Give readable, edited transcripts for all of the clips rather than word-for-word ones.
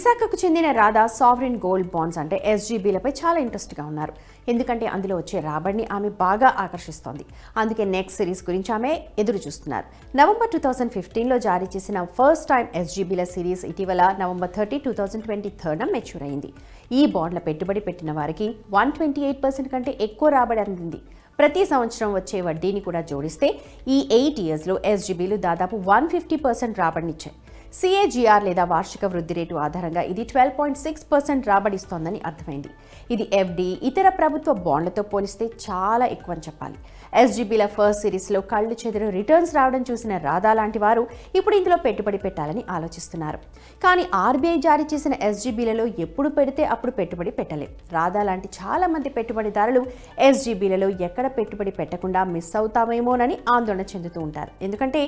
విశాఖకు చెందిన Radha sovereign gold bonds అంటే ఎస్జీబీలపై చాలా ఇంట్రెస్ట్గా ఉన్నారు. ఎందుకంటే అందులో వచ్చే రాబడిని ఆమె బాగా ఆకర్షిస్తోంది. అందుకే నెక్స్ట్ సిరీస్ గురించి ఆమె ఎదురు చూస్తున్నారు. నవంబర్ 2015లో జారీ చేసిన ఫస్ట్ టైం ఎస్జీబీల సిరీస్ ఇటీవల నవంబర్ 30, 2023న మెచ్యూర్ అయింది. ఈ బాండ్ల పెట్టుబడి పెట్టిన వారికి 128% కంటే ఎక్కువ రాబడి అందింది. ప్రతి సంవత్సరం వచ్చే వడ్డీని కూడా జోడిస్తే ఈ 8 ఇయర్స్లో ఎస్జీబీలు దాదాపు 150% రాబడినిచ్చాయి. సిఏజీఆర్ లేదా వార్షిక వృద్ధి రేటు ఆధారంగా ఇది 12.6% రాబడిస్తోందని అర్థమైంది. ఇది ఎఫ్డి ఇతర ప్రభుత్వ బాండ్లతో పోలిస్తే చాలా ఎక్కువ అని చెప్పాలి. ఎస్జీబీల ఫస్ట్ సిరీస్లో కళ్ళు చెదిరు రిటర్న్స్ రావడం చూసిన రాధా లాంటి వారు ఇప్పుడు ఇందులో పెట్టుబడి పెట్టాలని ఆలోచిస్తున్నారు. కానీ ఆర్బీఐ జారీ చేసిన ఎస్జీబీలలో ఎప్పుడు పెడితే అప్పుడు పెట్టుబడి పెట్టలేదు. రాధా లాంటి చాలా మంది పెట్టుబడిదారులు ఎస్జీబీలలో ఎక్కడ పెట్టుబడి పెట్టకుండా మిస్ అవుతామేమోనని ఆందోళన చెందుతూ ఉంటారు. ఎందుకంటే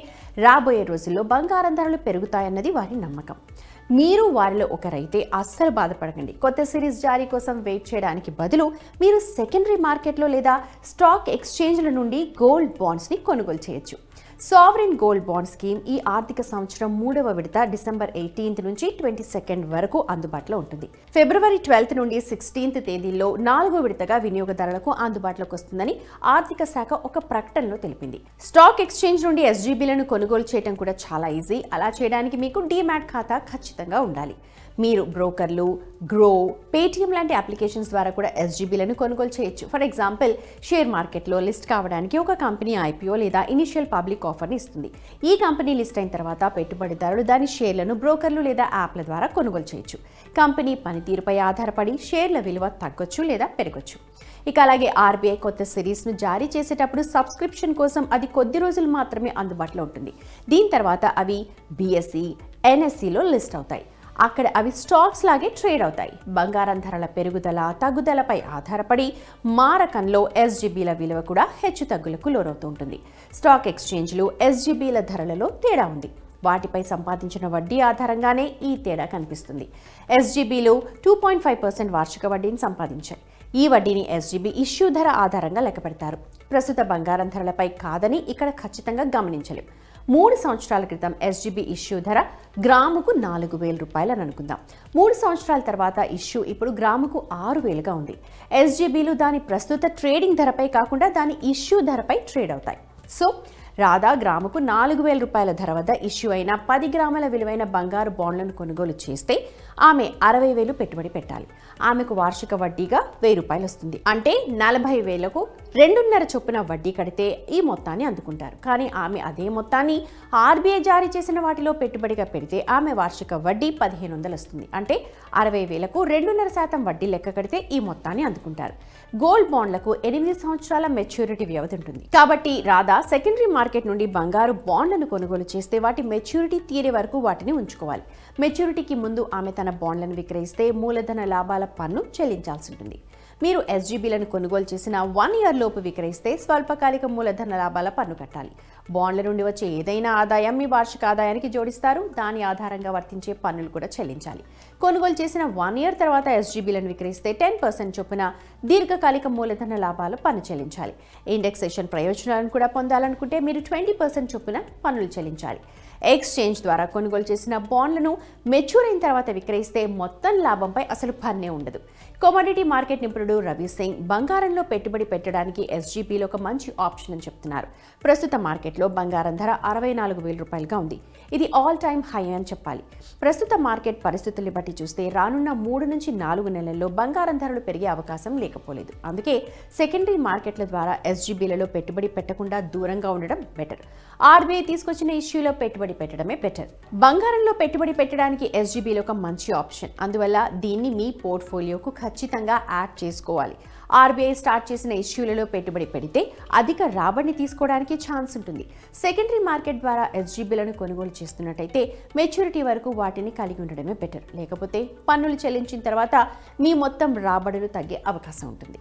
రాబోయే రోజుల్లో బంగారం ధరలు పెరుగుతాయన్నది వారి నమ్మకం. మీరు వారిలో ఒకరైతే అస్సలు బాధపడకండి. కొత్త సిరీస్ జారీ కోసం వెయిట్ చేయడానికి బదులు మీరు సెకండరీ మార్కెట్లో లేదా స్టాక్ ఎక్స్చేంజ్ల నుండి గోల్డ్ బాండ్స్ని కొనుగోలు చేయొచ్చు. సావరిన్ గోల్డ్ బాండ్ స్కీమ్ ఈ ఆర్థిక సంవత్సరం 3వ విడత డిసెంబర్ 18 నుంచి 22 వరకు అందుబాటులో ఉంటుంది. ఫిబ్రవరి 12 నుండి 16 తేదీల్లో 4వ విడతగా వినియోగదారులకు అందుబాటులోకి వస్తుందని ఆర్థిక శాఖ ఒక ప్రకటనలో తెలిపింది. స్టాక్ ఎక్స్చేంజ్ నుండి ఎస్జీబీలను కొనుగోలు చేయడం కూడా చాలా ఈజీ. అలా చేయడానికి మీకు డీమ్యాట్ ఖాతా ఖచ్చితంగా ఉండాలి. మీరు బ్రోకర్లు, గ్రో, పేటీఎం లాంటి అప్లికేషన్స్ ద్వారా కూడా ఎస్జీబీలను కొనుగోలు చేయొచ్చు. ఫర్ ఎగ్జాంపుల్, షేర్ మార్కెట్లో లిస్ట్ కావడానికి ఒక కంపెనీ ఐపీఓ లేదా ఇనిషియల్ పబ్లిక్ ఆఫర్ని ఇస్తుంది. ఈ కంపెనీ లిస్ట్ అయిన తర్వాత పెట్టుబడిదారులు దాని షేర్లను బ్రోకర్లు లేదా యాప్ల ద్వారా కొనుగోలు చేయొచ్చు. కంపెనీ పనితీరుపై ఆధారపడి షేర్ల విలువ తగ్గొచ్చు లేదా పెరగొచ్చు. ఇక అలాగే ఆర్బీఐ కొత్త సిరీస్ను జారీ చేసేటప్పుడు సబ్స్క్రిప్షన్ కోసం అది కొద్ది రోజులు మాత్రమే అందుబాటులో ఉంటుంది. దీని తర్వాత అవి బీఎస్ఈ, ఎన్ఎస్ఈలో లిస్ట్ అవుతాయి. అక్కడ అవి స్టాక్స్ లాగే ట్రేడ్ అవుతాయి. బంగారం ధరల పెరుగుదల తగ్గుదలపై ఆధారపడి మారకంలో ఎస్జీబీల విలువ కూడా హెచ్చు తగ్గులకు లోనవుతూ ఉంటుంది. స్టాక్ ఎక్స్చేంజ్లు ఎస్జీబీల ధరలలో తేడా ఉంది. వాటిపై సంపాదించిన వడ్డీ ఆధారంగానే ఈ తేడా కనిపిస్తుంది. ఎస్జీబీలు 2.5% వార్షిక వడ్డీని సంపాదించాయి. ఈ వడ్డీని ఎస్జీబీ ఇష్యూ ధర ఆధారంగా లెక్కపెడతారు. ప్రస్తుత బంగారం ధరలపై కాదని ఇక్కడ ఖచ్చితంగా గమనించలేం. 3 సంవత్సరాల క్రితం ఎస్జీబీ ఇష్యూ ధర గ్రాముకు 4,000 రూపాయలని అనుకుందాం. 3 సంవత్సరాల తర్వాత ఇష్యూ ఇప్పుడు గ్రాముకు 6,000గా ఉంది. ఎస్జీబీలు దాని ప్రస్తుత ట్రేడింగ్ ధరపై కాకుండా దాని ఇష్యూ ధరపై ట్రేడ్ అవుతాయి. సో రాధా గ్రాముకు 4,000 రూపాయల ధర వద్ద ఇష్యూ అయిన 10 గ్రాముల విలువైన బంగారు బాండ్లను కొనుగోలు చేస్తే ఆమె 60,000 పెట్టుబడి పెట్టాలి. ఆమెకు వార్షిక వడ్డీగా 1,000 రూపాయలు వస్తుంది. అంటే 40,000కు 2.5 చొప్పున వడ్డీ కడితే ఈ మొత్తాన్ని అందుకుంటారు. కానీ ఆమె అదే మొత్తాన్ని ఆర్బీఐ జారీ చేసిన వాటిలో పెట్టుబడిగా పెడితే ఆమె వార్షిక వడ్డీ 1,500 వస్తుంది. అంటే 60,000కు 2.5% వడ్డీ లెక్క కడితే ఈ మొత్తాన్ని అందుకుంటారు. గోల్డ్ బాండ్లకు 8 సంవత్సరాల మెచ్యూరిటీ వ్యవధి ఉంటుంది. కాబట్టి రాధా సెకండరీ మార్కెట్ నుండి బంగారు బాండ్లను కొనుగోలు చేస్తే వాటి మెచ్యూరిటీ తీరే వరకు వాటిని ఉంచుకోవాలి. మెచ్యూరిటీకి ముందు ఆమె తన బాండ్లను విక్రయిస్తే మూలధన లాభాల పన్ను చెల్లించాల్సి ఉంటుంది. మీరు ఎస్జీబీలను కొనుగోలు చేసిన 1 ఇయర్ లోపు విక్రయిస్తే స్వల్పకాలిక మూలధన లాభాల పన్ను కట్టాలి. బాండ్ల నుండి వచ్చే ఏదైనా ఆదాయం మీ వార్షిక ఆదాయానికి జోడిస్తారు. దాని ఆధారంగా వర్తించే పన్నులు కూడా చెల్లించాలి. కొనుగోలు చేసిన 1 ఇయర్ తర్వాత ఎస్జీబీలను విక్రయిస్తే 10% చొప్పున దీర్ఘకాలిక మూలధన లాభాల పన్ను చెల్లించాలి. ఇండెక్సేషన్ ప్రయోజనాలను కూడా పొందాలనుకుంటే మీరు 20% చొప్పున పన్నులు చెల్లించాలి. ఎక్స్చేంజ్ ద్వారా కొనుగోలు చేసిన బాండ్లను మెచ్యూర్ అయిన తర్వాత విక్రయిస్తే మొత్తం లాభంపై అసలు పన్నే ఉండదు. కమోడిటీ మార్కెట్ నిపుణుడు రవి సింగ్ బంగారంలో పెట్టుబడి పెట్టడానికి ఎస్జీబీలో ఒక మంచి ఆప్షన్ అని చెప్తున్నారు. ప్రస్తుత మార్కెట్లో బంగారం ధర 64,000 రూపాయలుగా ఉంది. ఇది ఆల్ టైమ్ హై అని చెప్పాలి. ప్రస్తుత మార్కెట్ పరిస్థితుల్ని బట్టి చూస్తే రానున్న 3 నుంచి 4 నెలల్లో బంగారం ధరలు పెరిగే అవకాశం లేకపోలేదు. అందుకే సెకండరీ మార్కెట్ల ద్వారా ఎస్జీబీలలో పెట్టుబడి పెట్టకుండా దూరంగా ఉండడం బెటర్. ఆర్బీఐ తీసుకొచ్చిన ఇష్యూలో పెట్టుబడి పెట్టడమే బెటర్. బంగారంలో పెట్టుబడి పెట్టడానికి ఎస్జీబీలో ఒక మంచి ఆప్షన్. అందువల్ల దీన్ని మీ పోర్ట్ఫోలియోకు ఖచ్చితంగా యాడ్ చేసుకోవాలి. ఆర్బీఐ స్టార్ట్ చేసిన ఇష్యూలలో పెట్టుబడి పెడితే అధిక రాబడిని తీసుకోవడానికి ఛాన్స్ ఉంటుంది. సెకండరీ మార్కెట్ ద్వారా ఎస్జీబీలను కొనుగోలు చేస్తున్నట్టయితే మెచ్యూరిటీ వరకు వాటిని కలిగి ఉండడమే బెటర్. లేకపోతే పన్నులు చెల్లించిన తర్వాత మీ మొత్తం రాబడులు తగ్గే అవకాశం ఉంటుంది.